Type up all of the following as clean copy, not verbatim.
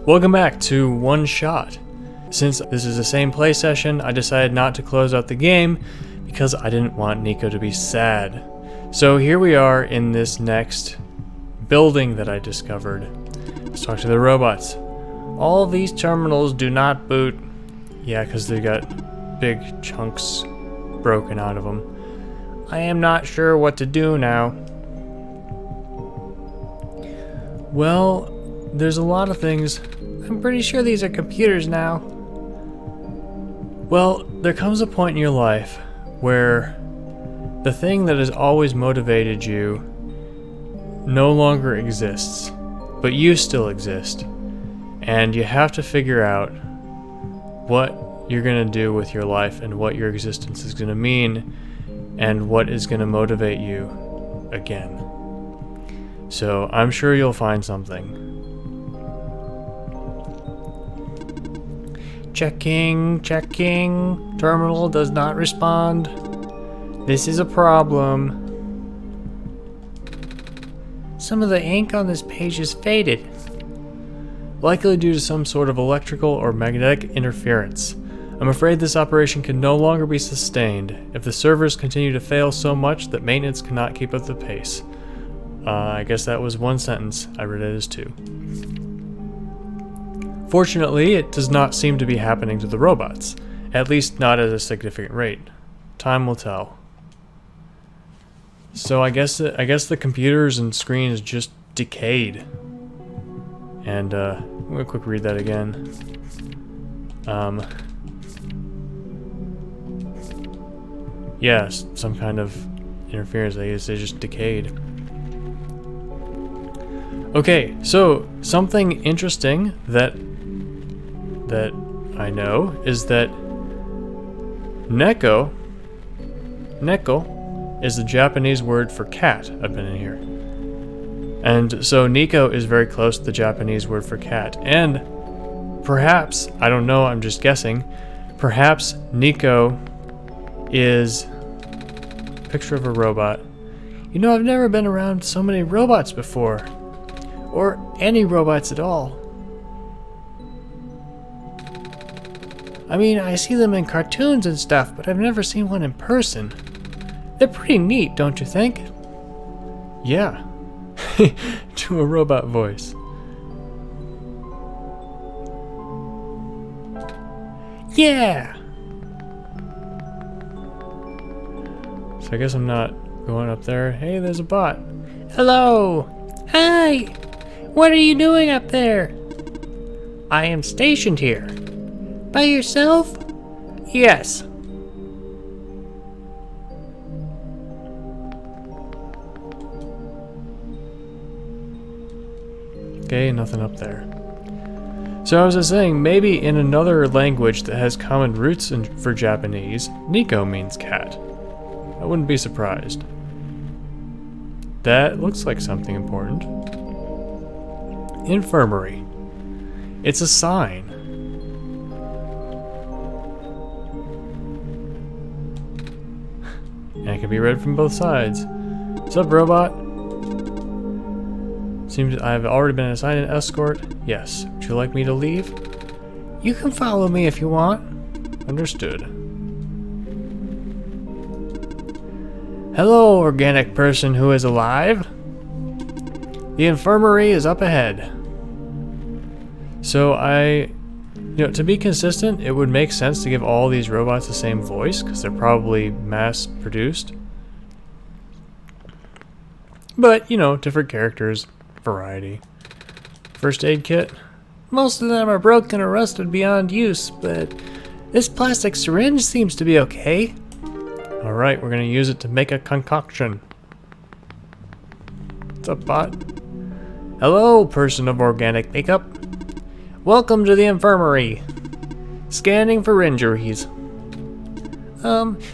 Welcome back to OneShot. Since this is the same play session, I decided not to close out the game because I didn't want Nico to be sad. So here we are in this next building that I discovered. Let's talk to the robots. All these terminals do not boot. Yeah, because they got big chunks broken out of them. I am not sure what to do now. Well, there's a lot of things. I'm pretty sure these are computers now. Well, there comes a point in your life where the thing that has always motivated you no longer exists, but you still exist. And you have to figure out what you're going to do with your life and what your existence is going to mean and what is going to motivate you again. So I'm sure you'll find something. Checking. Terminal does not respond. This is a problem. Some of the ink on this page is faded. Likely due to some sort of electrical or magnetic interference. I'm afraid this operation can no longer be sustained if the servers continue to fail so much that maintenance cannot keep up the pace. I guess that was one sentence. I read it as two. Fortunately, it does not seem to be happening to the robots, at least not at a significant rate. Time will tell. So I guess the computers and screens just decayed. And I'm gonna quick read that again. Yes, some kind of interference. I guess they just decayed. Okay, so something interesting that I know is that Neko is the Japanese word for cat. I've been in here. And so Nico is very close to the Japanese word for cat. And perhaps, I don't know, I'm just guessing, perhaps Nico is a picture of a robot. You know, I've never been around so many robots before. Or any robots at all. I mean, I see them in cartoons and stuff, but I've never seen one in person. They're pretty neat, don't you think? Yeah. To a robot voice. Yeah! So I guess I'm not going up there. Hey, there's a bot. Hello! Hi! What are you doing up there? I am stationed here. By yourself? Yes. Okay, nothing up there. So I was just saying, maybe in another language that has common roots for Japanese, Nico means cat. I wouldn't be surprised. That looks like something important. Infirmary. It's a sign. And it can be read from both sides. What's up, robot? Seems I've already been assigned an escort. Yes. Would you like me to leave? You can follow me if you want. Understood. Hello, organic person who is alive. The infirmary is up ahead. So to be consistent, it would make sense to give all these robots the same voice, because they're probably mass-produced. But, different characters, variety. First aid kit. Most of them are broken or rusted beyond use, but this plastic syringe seems to be okay. Alright, we're going to use it to make a concoction. What's up, bot? Hello, person of organic makeup. Welcome to the infirmary. Scanning for injuries.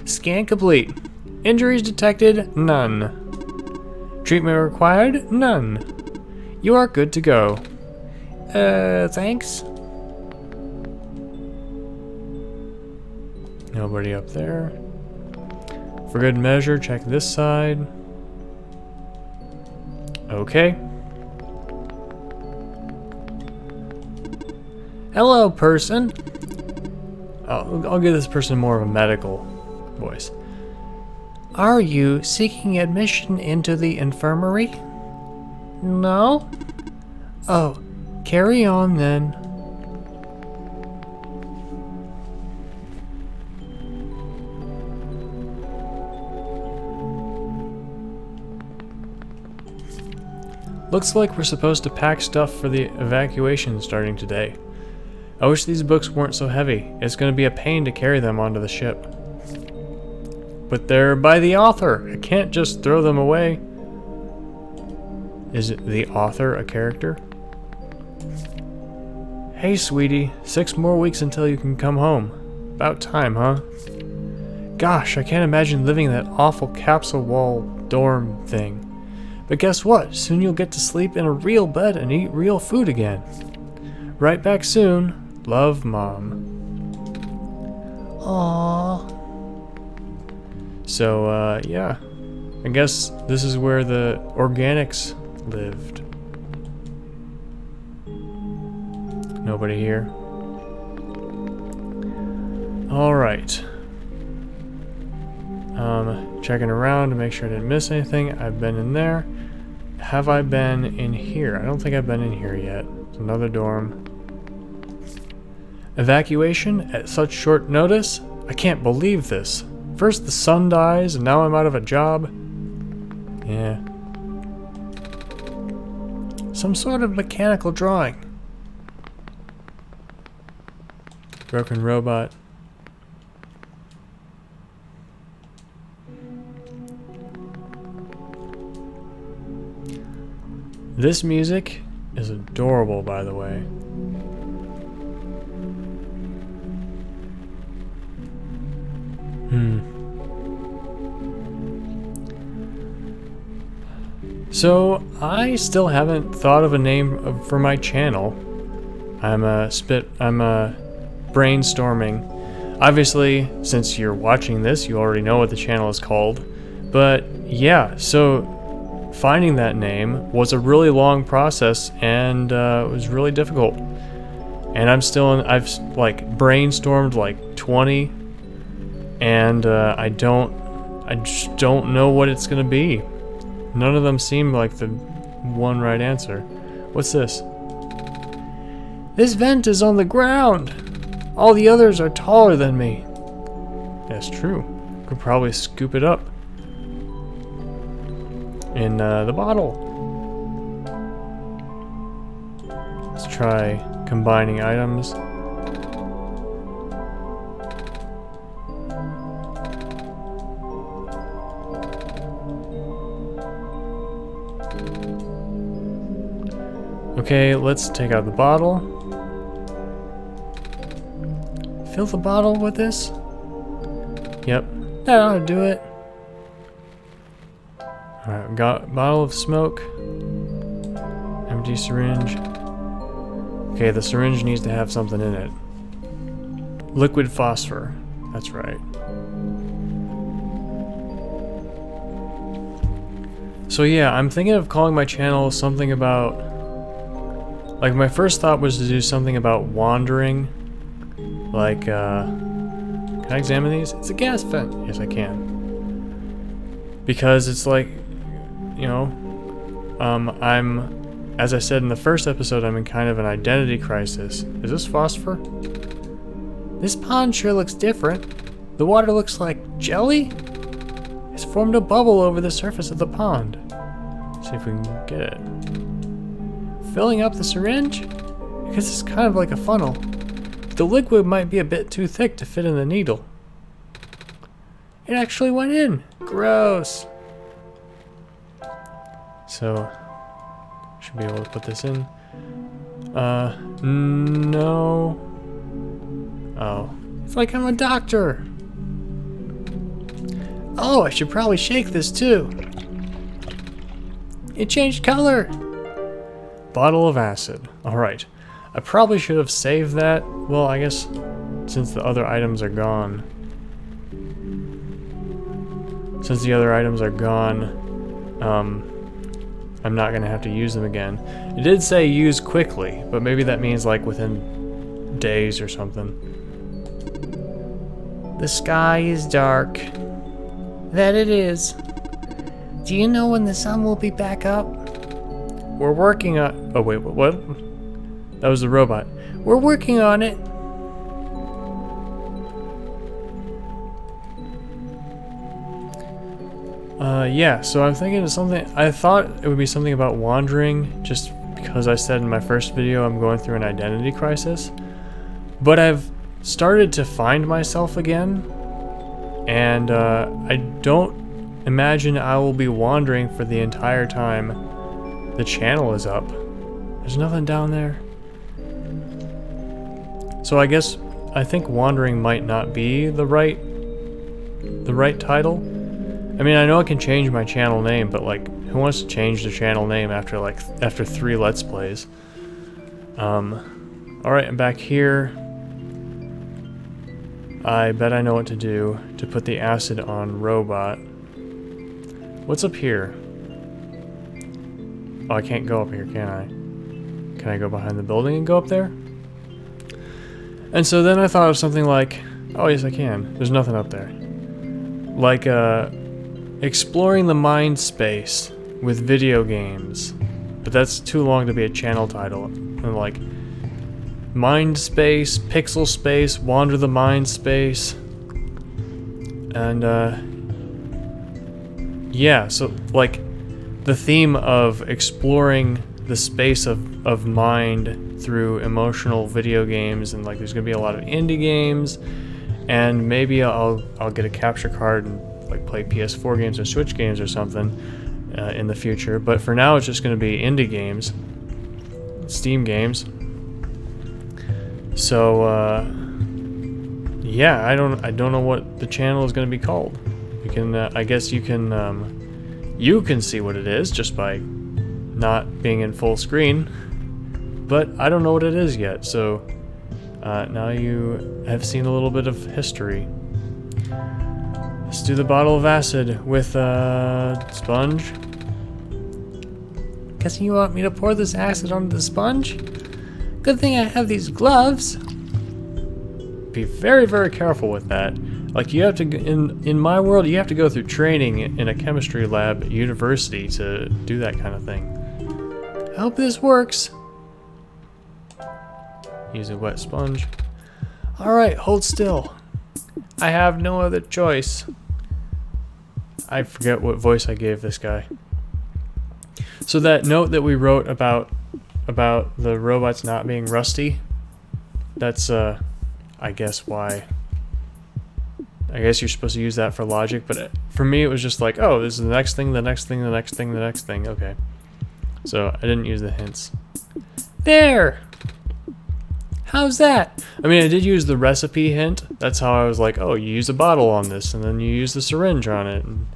Scan complete. Injuries detected? None. Treatment required? None. You are good to go. Thanks. Nobody up there. For good measure, check this side. Okay. Hello, person. I'll give this person more of a medical voice. Are you seeking admission into the infirmary? No? Oh, carry on then. Looks like we're supposed to pack stuff for the evacuation starting today. I wish these books weren't so heavy. It's going to be a pain to carry them onto the ship. But they're by the author. I can't just throw them away. Is the author a character? Hey, sweetie. 6 more weeks until you can come home. About time, huh? Gosh, I can't imagine living in that awful capsule wall dorm thing. But guess what? Soon you'll get to sleep in a real bed and eat real food again. Right back soon. Love, Mom. Aww. So, yeah. I guess this is where the organics lived. Nobody here. Alright. Checking around to make sure I didn't miss anything. I've been in there. Have I been in here? I don't think I've been in here yet. It's another dorm. Evacuation at such short notice? I can't believe this. First the sun dies, and now I'm out of a job. Yeah. Some sort of mechanical drawing. Broken robot. This music is adorable, by the way. So, I still haven't thought of a name for my channel. I'm brainstorming. Obviously, since you're watching this, you already know what the channel is called. But yeah, so finding that name was a really long process, and it was really difficult. And I've like brainstormed like 20, and I just don't know what it's gonna be. None of them seem like the one right answer. What's this? This vent is on the ground. All the others are taller than me. That's true. Could probably scoop it up in the bottle. Let's try combining items. Okay, let's take out the bottle. Fill the bottle with this? Yep, that ought to do it. Alright, we got a bottle of smoke. Empty syringe. Okay, the syringe needs to have something in it. Liquid phosphor. That's right. So yeah, I'm thinking of calling my channel something about... Like, my first thought was to do something about wandering. Like, can I examine these? It's a gas vent. Yes, I can. Because it's like, you know, as I said in the first episode, I'm in kind of an identity crisis. Is this phosphor? This pond sure looks different. The water looks like jelly? It's formed a bubble over the surface of the pond. See if we can get it. Filling up the syringe? Because it's kind of like a funnel. The liquid might be a bit too thick to fit in the needle. It actually went in. Gross. So, should be able to put this in. No. Oh, it's like I'm a doctor. Oh, I should probably shake this too. It changed color. Bottle of acid. Alright. I probably should have saved that. Well, I guess since the other items are gone. Since the other items are gone, I'm not going to have to use them again. It did say use quickly, but maybe that means like within days or something. The sky is dark. That it is. Do you know when the sun will be back up? We're working on... Oh, wait, what? That was the robot. We're working on it. Yeah, so I'm thinking of something... I thought it would be something about wandering, just because I said in my first video I'm going through an identity crisis. But I've started to find myself again, and I don't imagine I will be wandering for the entire time the channel is up. There's nothing down there. So I think wandering might not be the right title. I mean, I know I can change my channel name, but like, who wants to change the channel name after 3 Let's Plays? Alright, I'm back here. I bet I know what to do to put the acid on Rowbot. What's up here? Oh, I can't go up here, can I? Can I go behind the building and go up there? And so then I thought of something like, oh yes I can, there's nothing up there. Like, exploring the mind space with video games. But that's too long to be a channel title. And like, mind space, pixel space, wander the mind space. And yeah, so like the theme of exploring the space of mind through emotional video games, and like there's gonna be a lot of indie games, and maybe I'll get a capture card and like play PS4 games or Switch games or something in the future. But for now, it's just going to be indie games, Steam games. So yeah, I don't know what the channel is going to be called. You can I guess you can see what it is just by not being in full screen, but I don't know what it is yet. So now you have seen a little bit of history. Let's do the bottle of acid with sponge. Guessing you want me to pour this acid onto the sponge? Good thing I have these gloves. Be very, very careful with that. Like, you have to, in my world, you have to go through training in a chemistry lab at university to do that kind of thing. I hope this works. Use a wet sponge. Alright, hold still. I have no other choice. I forget what voice I gave this guy. So that note that we wrote about the robots not being rusty, that's I guess why. I guess you're supposed to use that for logic, but for me it was just like, oh, this is the next thing, the next thing, the next thing, the next thing. Okay. So I didn't use the hints. There! How's that? I mean, I did use the recipe hint. That's how I was like, oh, you use a bottle on this, and then you use the syringe on it. And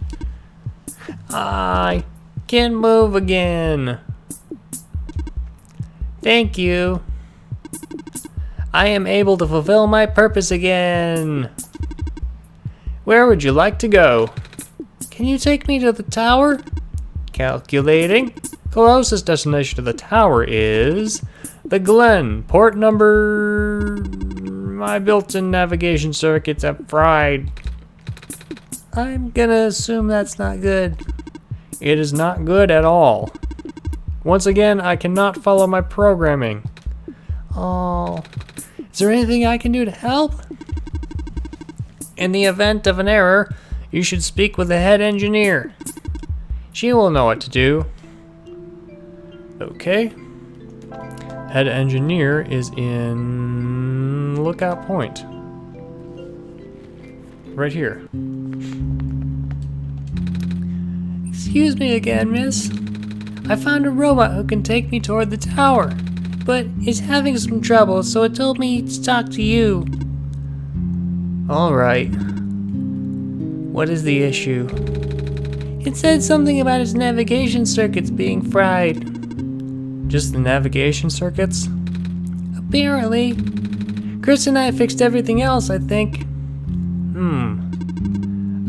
I can move again. Thank you. I am able to fulfill my purpose again. Where would you like to go? Can you take me to the tower? Calculating. Closest destination to the tower is the Glen. Port number... My built-in navigation circuits have fried. I'm gonna assume that's not good. It is not good at all. Once again, I cannot follow my programming. Oh, is there anything I can do to help? In the event of an error, you should speak with the head engineer. She will know what to do. Okay. Head engineer is in Lookout Point. Right here. Excuse me again, miss. I found a robot who can take me toward the tower, but is having some trouble, so it told me to talk to you. Alright. What is the issue? It said something about its navigation circuits being fried. Just the navigation circuits? Apparently. Chris and I fixed everything else, I think.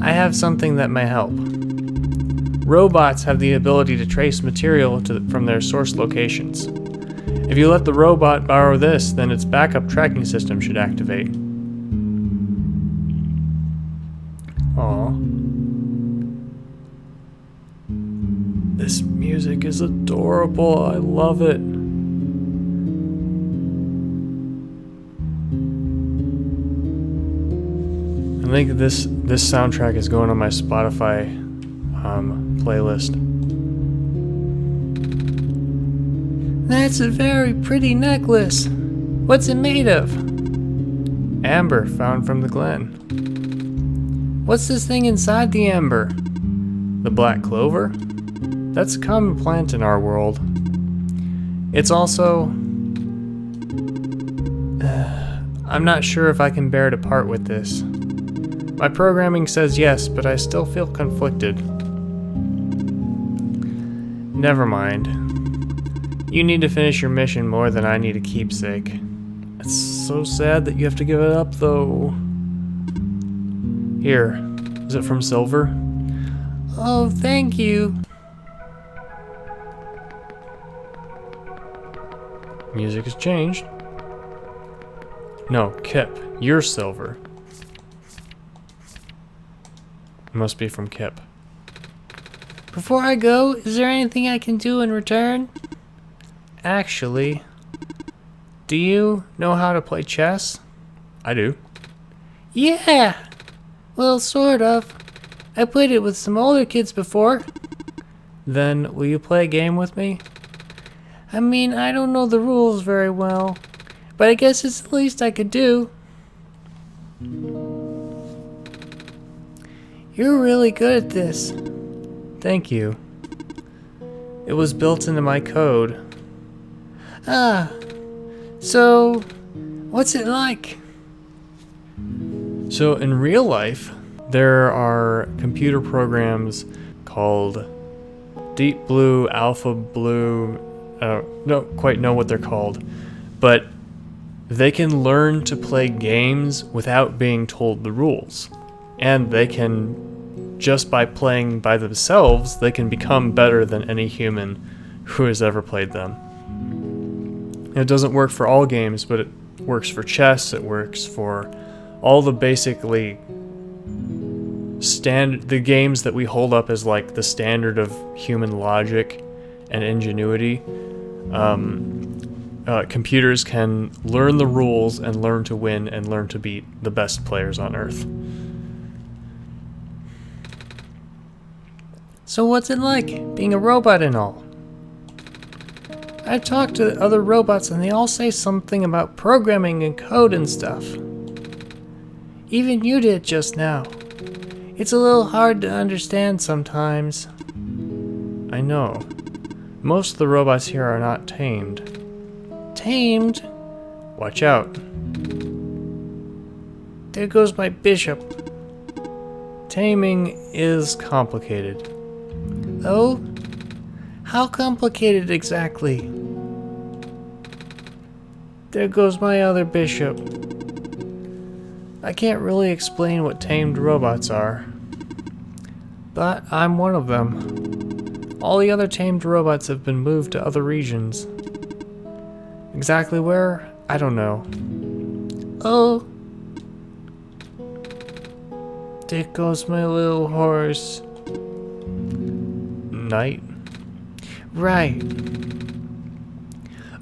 I have something that may help. Robots have the ability to trace material from their source locations. If you let the robot borrow this, then its backup tracking system should activate. Aw. This music is adorable. I love it. I think this soundtrack is going on my Spotify playlist. That's a very pretty necklace. What's it made of? Amber found from the glen. What's this thing inside the amber? The black clover? That's a common plant in our world. It's also... I'm not sure if I can bear to part with this. My programming says yes, but I still feel conflicted. Never mind. You need to finish your mission more than I need a keepsake. It's so sad that you have to give it up, though. Here. Is it from Silver? Oh, thank you. Music has changed. No, Kip. You're Silver. It must be from Kip. Before I go, is there anything I can do in return? Actually, do you know how to play chess? I do. Yeah! Well, sort of. I played it with some older kids before. Then will you play a game with me? I mean, I don't know the rules very well, but I guess it's the least I could do. You're really good at this. Thank you. It was built into my code. Ah, so what's it like? So in real life, there are computer programs called Deep Blue, Alpha Blue. I don't quite know what they're called, but they can learn to play games without being told the rules. And they can, just by playing by themselves, they can become better than any human who has ever played them. It doesn't work for all games, but it works for chess, it works for all the basically the games that we hold up as like the standard of human logic and ingenuity. Computers can learn the rules and learn to win and learn to beat the best players on Earth. So what's it like, being a robot and all? I've talked to other robots and they all say something about programming and code and stuff. Even you did just now. It's a little hard to understand sometimes. I know. Most of the robots here are not tamed. Tamed? Watch out. There goes my bishop. Taming is complicated. Oh? How complicated exactly? There goes my other bishop. I can't really explain what tamed robots are, but I'm one of them. All the other tamed robots have been moved to other regions. Exactly where? I don't know. Oh. There goes my little horse. Knight? Right.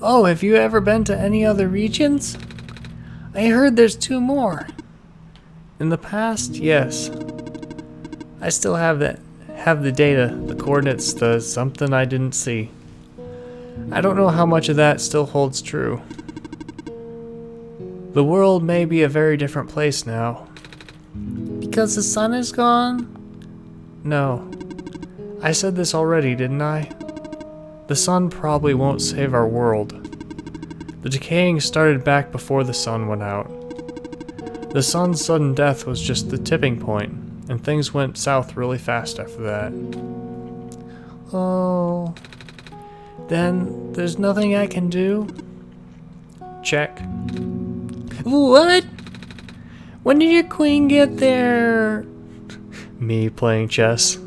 Oh, have you ever been to any other regions? I heard there's 2 more. In the past, yes. I still have the data, the coordinates, the something I didn't see. I don't know how much of that still holds true. The world may be a very different place now. Because the sun is gone? No. I said this already, didn't I? The sun probably won't save our world. The decaying started back before the sun went out. The sun's sudden death was just the tipping point, and things went south really fast after that. Oh. Then there's nothing I can do? Check. What? When did your queen get there? Me playing chess.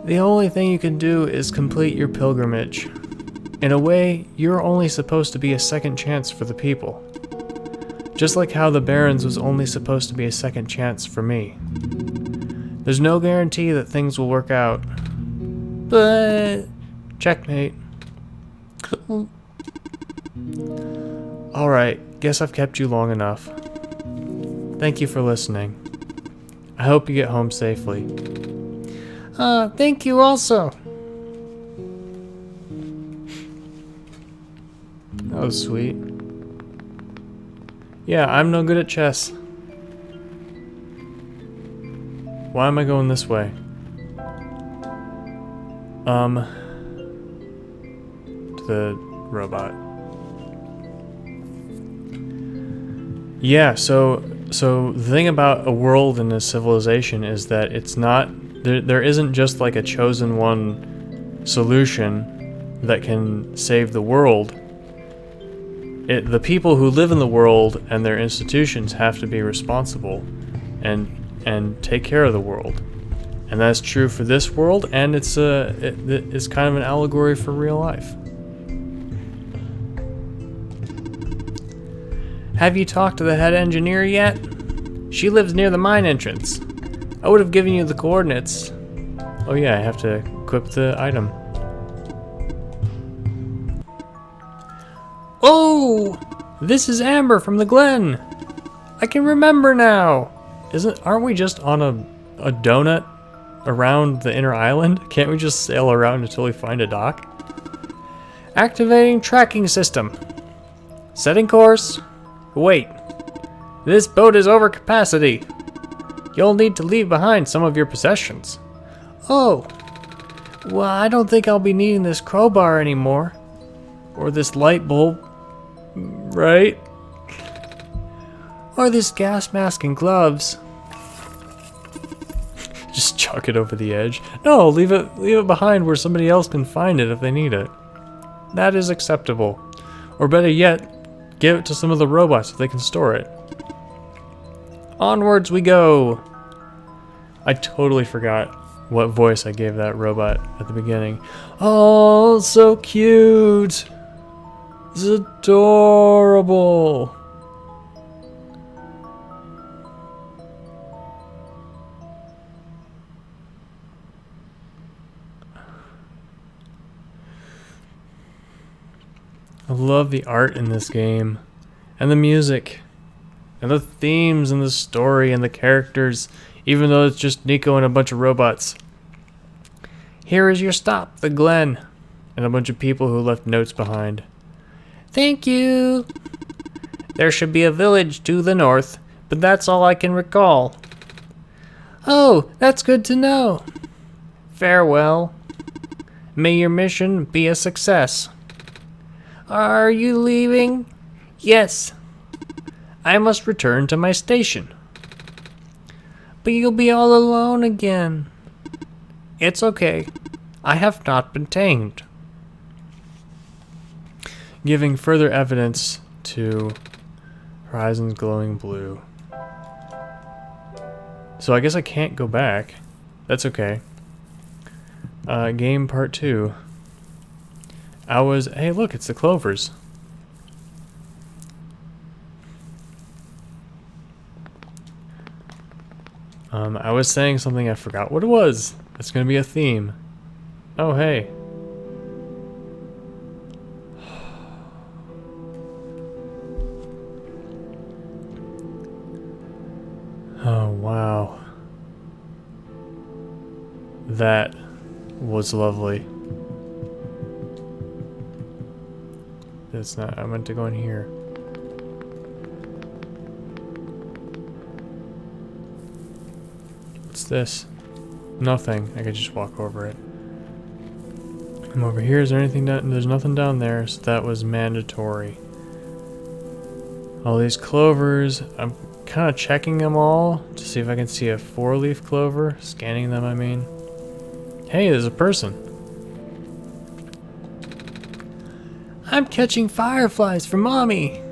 The only thing you can do is complete your pilgrimage. In a way, you're only supposed to be a second chance for the people. Just like how the Barons was only supposed to be a second chance for me. There's no guarantee that things will work out. But... checkmate. Alright, guess I've kept you long enough. Thank you for listening. I hope you get home safely. Thank you also. That was sweet. Yeah, I'm no good at chess. Why am I going this way? To the robot. Yeah, so the thing about a world and a civilization is that it's not, there isn't just like a chosen one solution that can save the world. The people who live in the world and their institutions have to be responsible and take care of the world. And that's true for this world, and it's kind of an allegory for real life. Have you talked to the head engineer yet? She lives near the mine entrance. I would have given you the coordinates. Oh yeah, I have to equip the item. Oh! This is Amber from the Glen! I can remember now! Aren't we just on a donut around the inner island? Can't we just sail around until we find a dock? Activating tracking system. Setting course. Wait. This boat is over capacity. You'll need to leave behind some of your possessions. Oh. Well, I don't think I'll be needing this crowbar anymore. Or this light bulb. Right? Or this gas mask and gloves. Just chuck it over the edge. No, leave it behind where somebody else can find it if they need it. That is acceptable. Or better yet, give it to some of the robots so they can store it. Onwards we go! I totally forgot what voice I gave that robot at the beginning. Oh, so cute! It's adorable! I love the art in this game, and the music, and the themes, and the story, and the characters, even though it's just Nico and a bunch of robots. Here is your stop, the Glen, and a bunch of people who left notes behind. Thank you! There should be a village to the north, but that's all I can recall. Oh, that's good to know. Farewell. May your mission be a success. Are you leaving? Yes. I must return to my station. But you'll be all alone again. It's okay. I have not been tamed. Giving further evidence to Horizon's glowing blue. So I guess I can't go back. That's okay. Game part 2. Hey look, it's the clovers. I was saying something, I forgot what it was. It's gonna be a theme. Oh hey. Oh wow. That was lovely. It's not, I meant to go in here. What's this? Nothing. I could just walk over it. I'm over here. Is there anything down? There's nothing down there, so that was mandatory. All these clovers. I'm kind of checking them all to see if I can see a 4-leaf clover. Scanning them, I mean. Hey, there's a person. I'm catching fireflies for Mommy.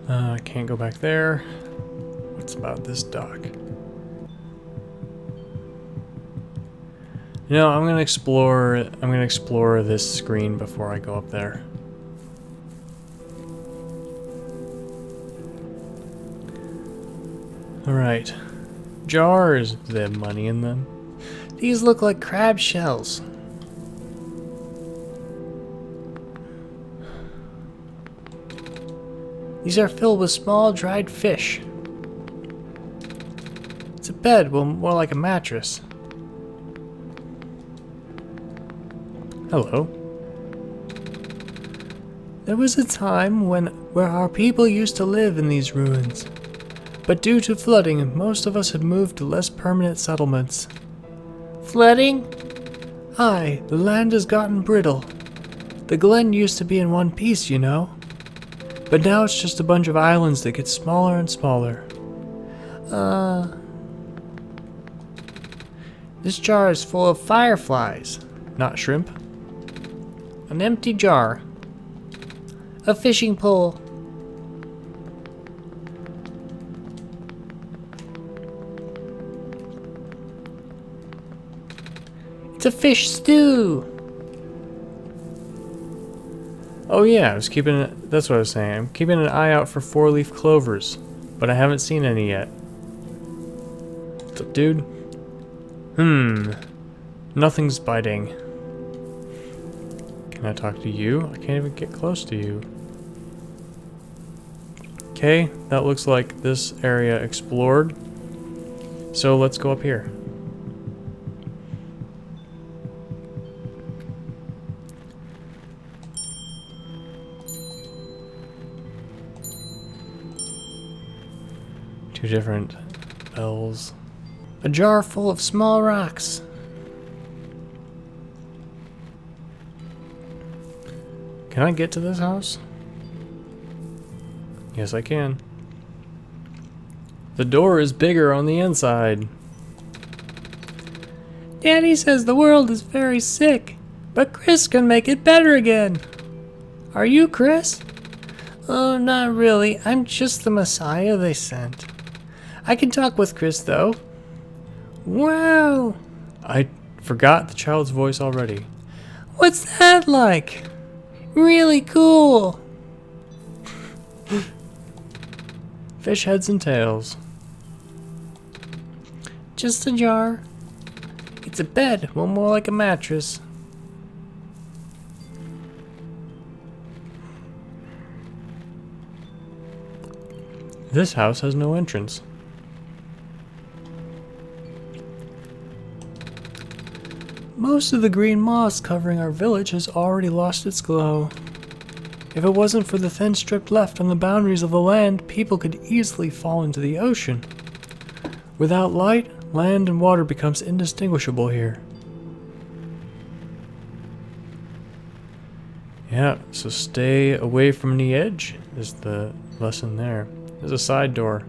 I can't go back there. What's about this dock? You know, I'm gonna explore this screen before I go up there. Alright. Jars. Do they have money in them? These look like crab shells. These are filled with small dried fish. It's a bed, well, more like a mattress. Hello. There was a time where our people used to live in these ruins. But due to flooding, most of us have moved to less permanent settlements. Flooding? Aye, the land has gotten brittle. The glen used to be in one piece, you know. But now it's just a bunch of islands that get smaller and smaller. This jar is full of fireflies. Not shrimp? An empty jar. A fishing pole. It's a fish stew. Oh yeah, that's what I was saying. I'm keeping an eye out for 4-leaf clovers, but I haven't seen any yet. What's up, dude? Nothing's biting. Can I talk to you? I can't even get close to you. Okay, that looks like this area explored. So let's go up here. Two different bells. A jar full of small rocks. Can I get to this house? Yes, I can. The door is bigger on the inside. Daddy says the world is very sick, but Chris can make it better again. Are you Chris? Oh, not really. I'm just the Messiah they sent. I can talk with Chris, though. Wow! I forgot the child's voice already. What's that like? Really cool. Fish heads and tails. Just a jar. It's a bed, well, more like a mattress. This house has no entrance. Most of the green moss covering our village has already lost its glow. If it wasn't for the thin strip left on the boundaries of the land, people could easily fall into the ocean. Without light, land and water becomes indistinguishable here. Yeah, so stay away from the edge is the lesson there. There's a side door.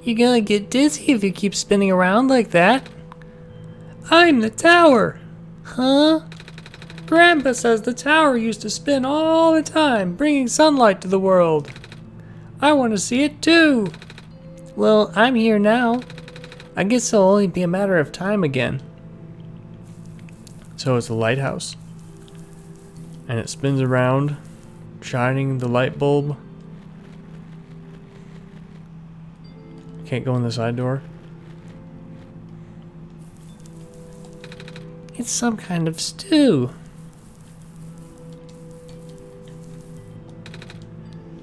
You're gonna get dizzy if you keep spinning around like that. I'm the tower. Huh? Grandpa says the tower used to spin all the time, bringing sunlight to the world. I want to see it too. Well, I'm here now. I guess it'll only be a matter of time again. So it's a lighthouse. And it spins around, shining the light bulb. Can't go in the side door. It's some kind of stew.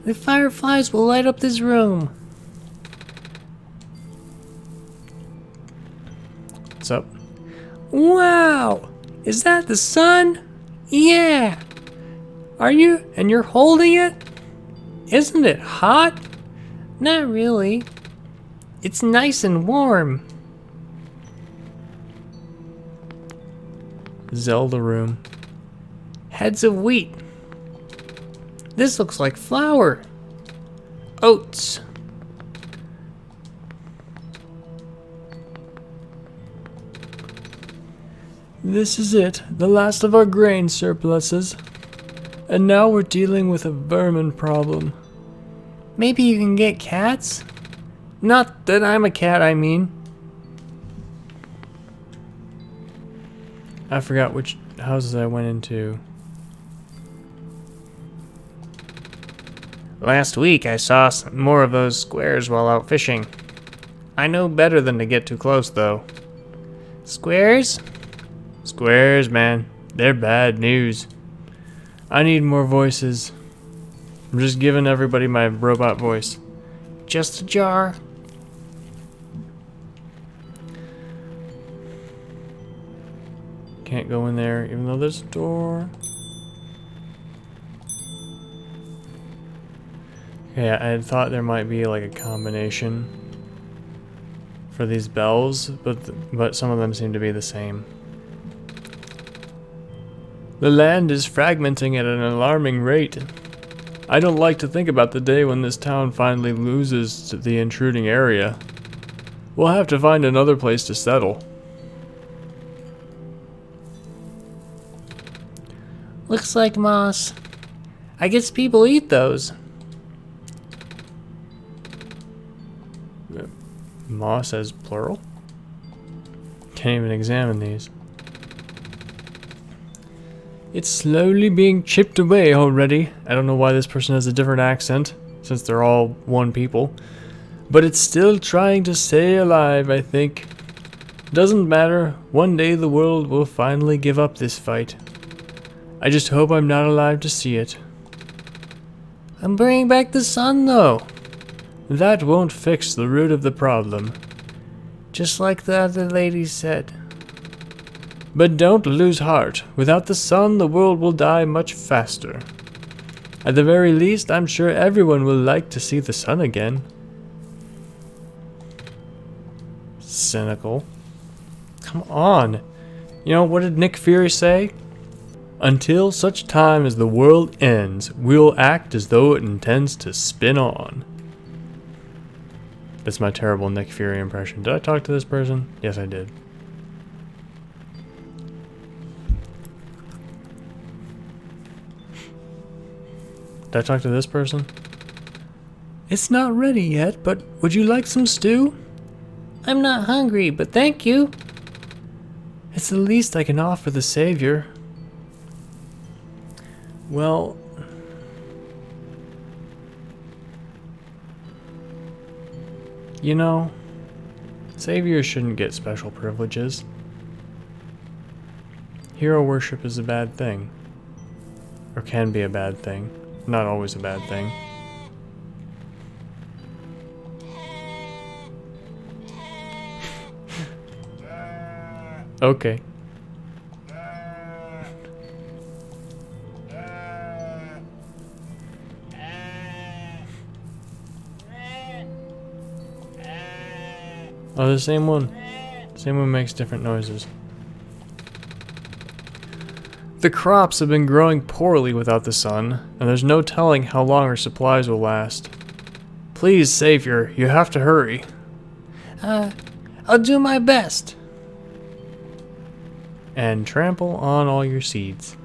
The fireflies will light up this room. What's up? Wow! Is that the sun? Yeah! And you're holding it? Isn't it hot? Not really. It's nice and warm. Zelda room. Heads of wheat. This looks like flour. Oats. This is it, the last of our grain surpluses. And now we're dealing with a vermin problem. Maybe you can get cats? Not that I'm a cat, I mean. I forgot which houses I went into. Last week I saw some more of those squares while out fishing. I know better than to get too close, though. Squares? Squares, man. They're bad news. I need more voices. I'm just giving everybody my robot voice. Just a jar. Can't go in there even though there's a door. Okay, I had thought there might be like a combination for these bells, but some of them seem to be the same. The land is fragmenting at an alarming rate. I don't like to think about the day when this town finally loses to the intruding area. We'll have to find another place to settle. Looks like moss. I guess people eat those. Moss as plural? Can't even examine these. It's slowly being chipped away already. I don't know why this person has a different accent, since they're all one people. But it's still trying to stay alive, I think. Doesn't matter. One day the world will finally give up this fight. I just hope I'm not alive to see it. I'm bringing back the sun, though. That won't fix the root of the problem. Just like the other lady said. But don't lose heart. Without the sun, the world will die much faster. At the very least, I'm sure everyone will like to see the sun again. Cynical. Come on. You know, what did Nick Fury say? Until such time as the world ends, we'll act as though it intends to spin on. That's my terrible Nick Fury impression. Did I talk to this person? Yes, I did. Did I talk to this person? It's not ready yet, but would you like some stew? I'm not hungry, but thank you. It's the least I can offer the Savior. Well, you know, Saviors shouldn't get special privileges. Hero worship is a bad thing. Or can be a bad thing. Not always a bad thing. Okay. Oh, the same one. Same one makes different noises. The crops have been growing poorly without the sun, and there's no telling how long our supplies will last. Please, Savior, you have to hurry. I'll do my best. And trample on all your seeds.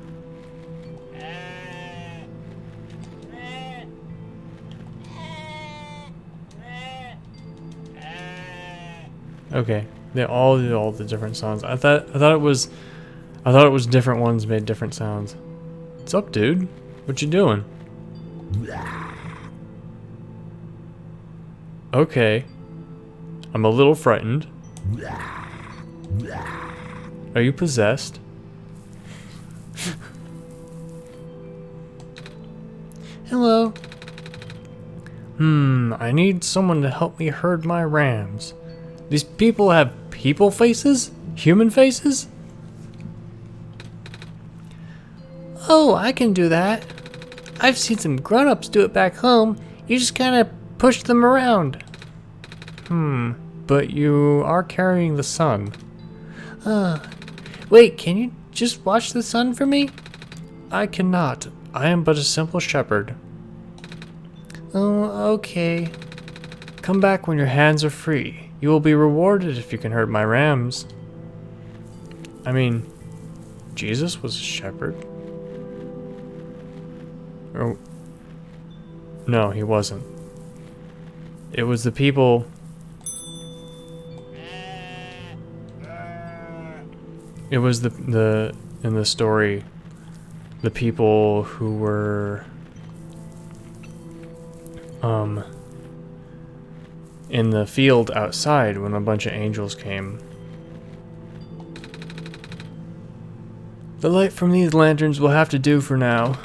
Okay, they all did all the different sounds. I thought it was different ones made different sounds. What's up, dude? What you doing? Okay. I'm a little frightened. Are you possessed? Hello. I need someone to help me herd my rams. These people have people faces? Human faces? Oh, I can do that. I've seen some grown-ups do it back home. You just kind of push them around. But you are carrying the sun. Wait, can you just watch the sun for me? I cannot. I am but a simple shepherd. Oh, okay. Come back when your hands are free. You will be rewarded if you can herd my rams. I mean, Jesus was a shepherd. Or, no, he wasn't. It was the people... It was the in the story, the people who were in the field outside when a bunch of angels came. The light from these lanterns will have to do for now.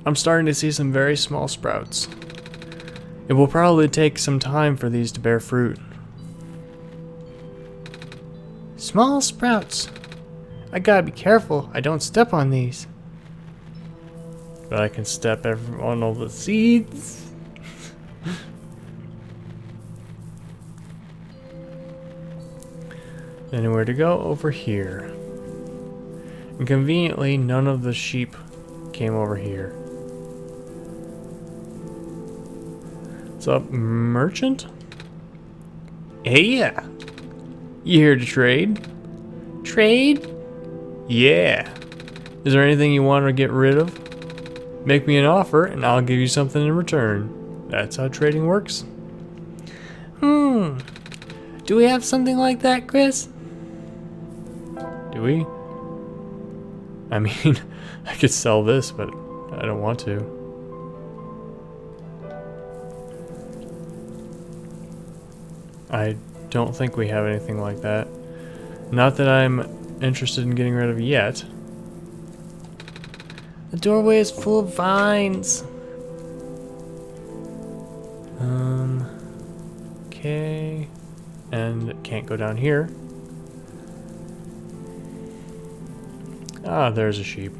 I'm starting to see some very small sprouts. It will probably take some time for these to bear fruit. Small sprouts. I gotta be careful I don't step on these. But I can step on all the seeds. Anywhere to go? Over here. And conveniently, none of the sheep came over here. What's up, merchant? Hey, yeah. You here to trade? Trade? Yeah. Is there anything you want to get rid of? Make me an offer and I'll give you something in return. That's how trading works. Do we have something like that, Chris? Do we? I mean, I could sell this, but I don't want to. I don't think we have anything like that. Not that I'm interested in getting rid of yet. The doorway is full of vines. Okay. And can't go down here. Ah, there's a sheep.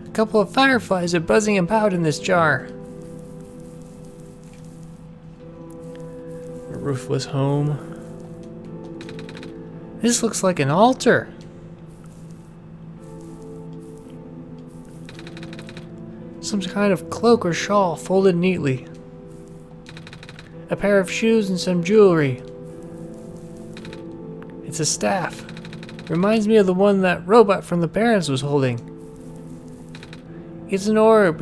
A couple of fireflies are buzzing about in this jar. A roofless home. This looks like an altar. Some kind of cloak or shawl folded neatly. A pair of shoes and some jewelry. It's a staff. Reminds me of the one that Rowbot from the parents was holding. It's an orb.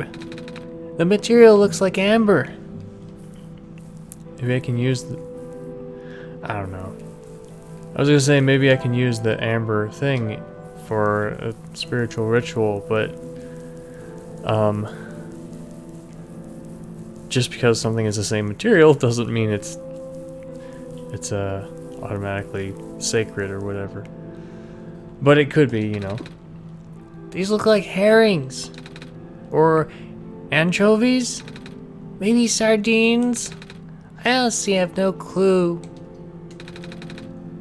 The material looks like amber. Maybe I can use the... I don't know. I was gonna say maybe I can use the amber thing for a spiritual ritual, but just because something is the same material doesn't mean it's automatically sacred or whatever. But it could be, you know. These look like herrings. Or anchovies? Maybe sardines? I honestly have no clue.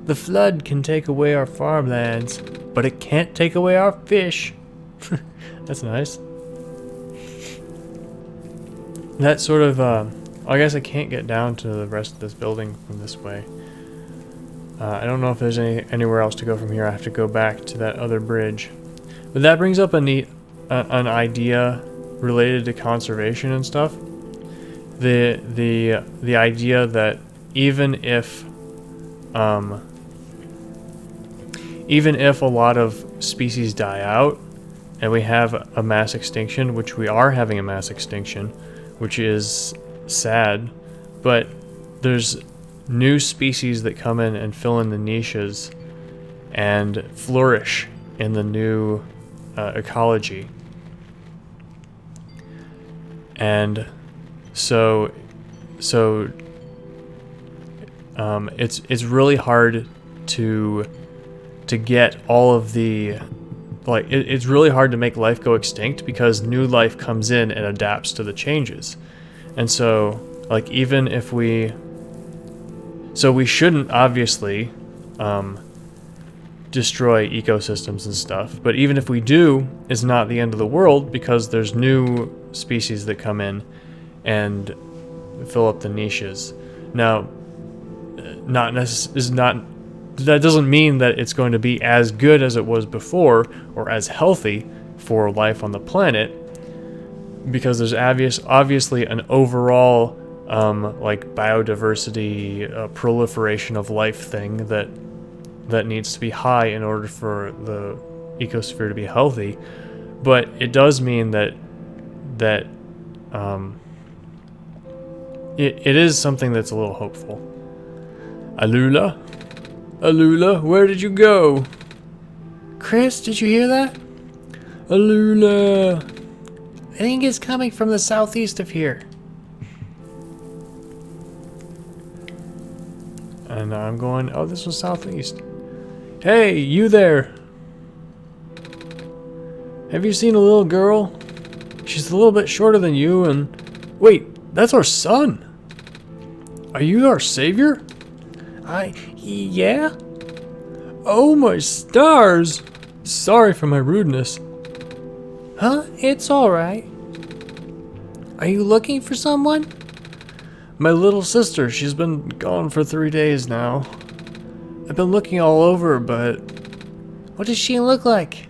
The flood can take away our farmlands, but it can't take away our fish. That's nice. That sort of, I guess I can't get down to the rest of this building from this way. I don't know if there's anywhere else to go from here. I have to go back to that other bridge. But that brings up an idea related to conservation and stuff. The idea that even if a lot of species die out and we have a mass extinction, which we are having a mass extinction, which is sad, but there's new species that come in and fill in the niches and flourish in the new ecology. And so it's really hard to get all of the, like, it's really hard to make life go extinct because new life comes in and adapts to the changes. And so, like, even if we shouldn't obviously destroy ecosystems and stuff, but even if we do, it's not the end of the world because there's new species that come in and fill up the niches. Now, that doesn't mean that it's going to be as good as it was before or as healthy for life on the planet, because there's obviously an overall like biodiversity proliferation of life thing that needs to be high in order for ecosphere to be healthy, but it does mean that it is something that's a little hopeful. Alula? Alula, where did you go? Chris, did you hear that? Alula. I think it's coming from the southeast of here. And I'm going, oh, this was southeast. Hey, you there. Have you seen a little girl? She's a little bit shorter than you and... Wait, that's our son. Are you our savior? Yeah? Oh my stars. Sorry for my rudeness. Huh? It's alright. Are you looking for someone? My little sister, she's been gone for 3 days now. I've been looking all over, but... What does she look like?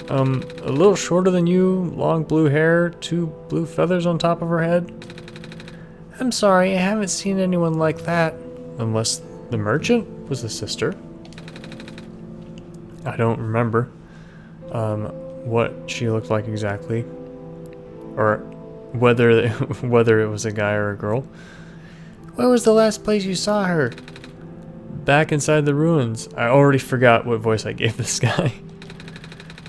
A little shorter than you, long blue hair, 2 blue feathers on top of her head. I'm sorry, I haven't seen anyone like that. Unless the merchant was the sister. I don't remember what she looked like exactly, or whether it was a guy or a girl. Where was the last place you saw her? Back inside the ruins. I already forgot what voice I gave this guy.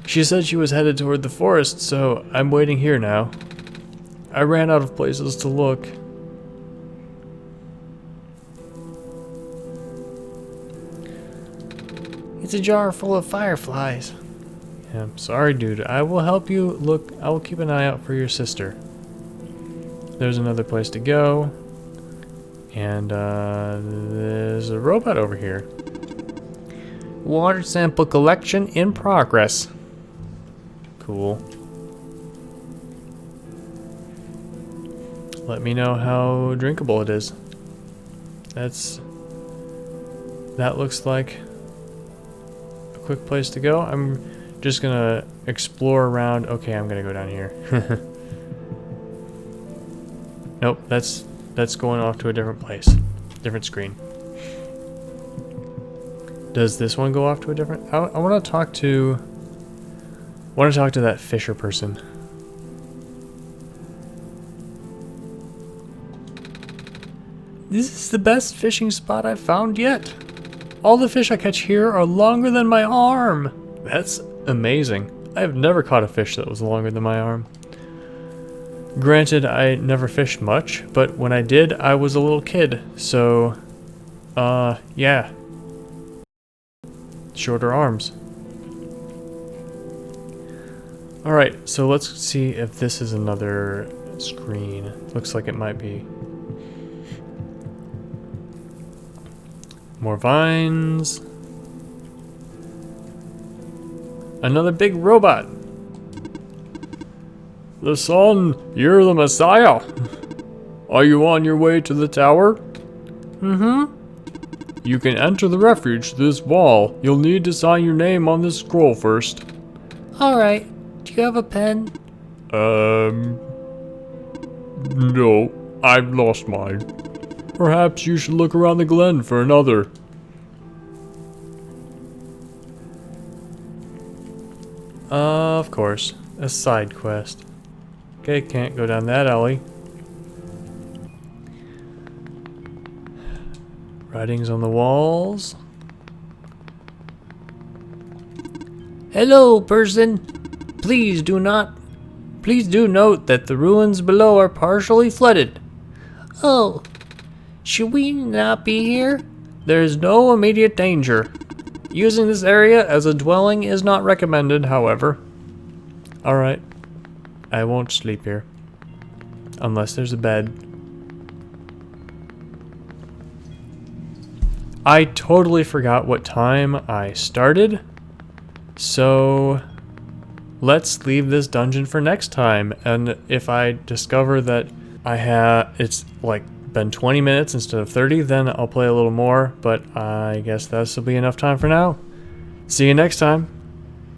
She said she was headed toward the forest, so I'm waiting here now. I ran out of places to look. It's a jar full of fireflies. Yeah, I'm sorry, dude. I will help you look. I will keep an eye out for your sister. There's another place to go. And there's a robot over here. Water sample collection in progress. Cool. Let me know how drinkable it is. That looks like a quick place to go. I'm just gonna explore around. Okay, I'm gonna go down here. Nope, that's going off to a different place. Different screen. Does this one go off to a different... I want to talk to that fisher person. This is the best fishing spot I've found yet. All the fish I catch here are longer than my arm. That's amazing. I have never caught a fish that was longer than my arm. Granted, I never fished much, but when I did, I was a little kid, so... yeah. Shorter arms. Alright, so let's see if this is another screen. Looks like it might be. More vines. Another big robot. The sun, you're the Messiah. Are you on your way to the tower? Mm-hmm. You can enter the refuge through this wall. You'll need to sign your name on this scroll first. Alright. Do you have a pen? No. I've lost mine. Perhaps you should look around the glen for another. Of course. A side quest. Okay, can't go down that alley. Writings on the walls. Hello, person. Please do note that the ruins below are partially flooded. Oh, should we not be here? There is no immediate danger. Using this area as a dwelling is not recommended, however. Alright. I won't sleep here. Unless there's a bed. I totally forgot what time I started. So let's leave this dungeon for next time. And if I discover that it's like been 20 minutes instead of 30, then I'll play a little more. But I guess this will be enough time for now. See you next time.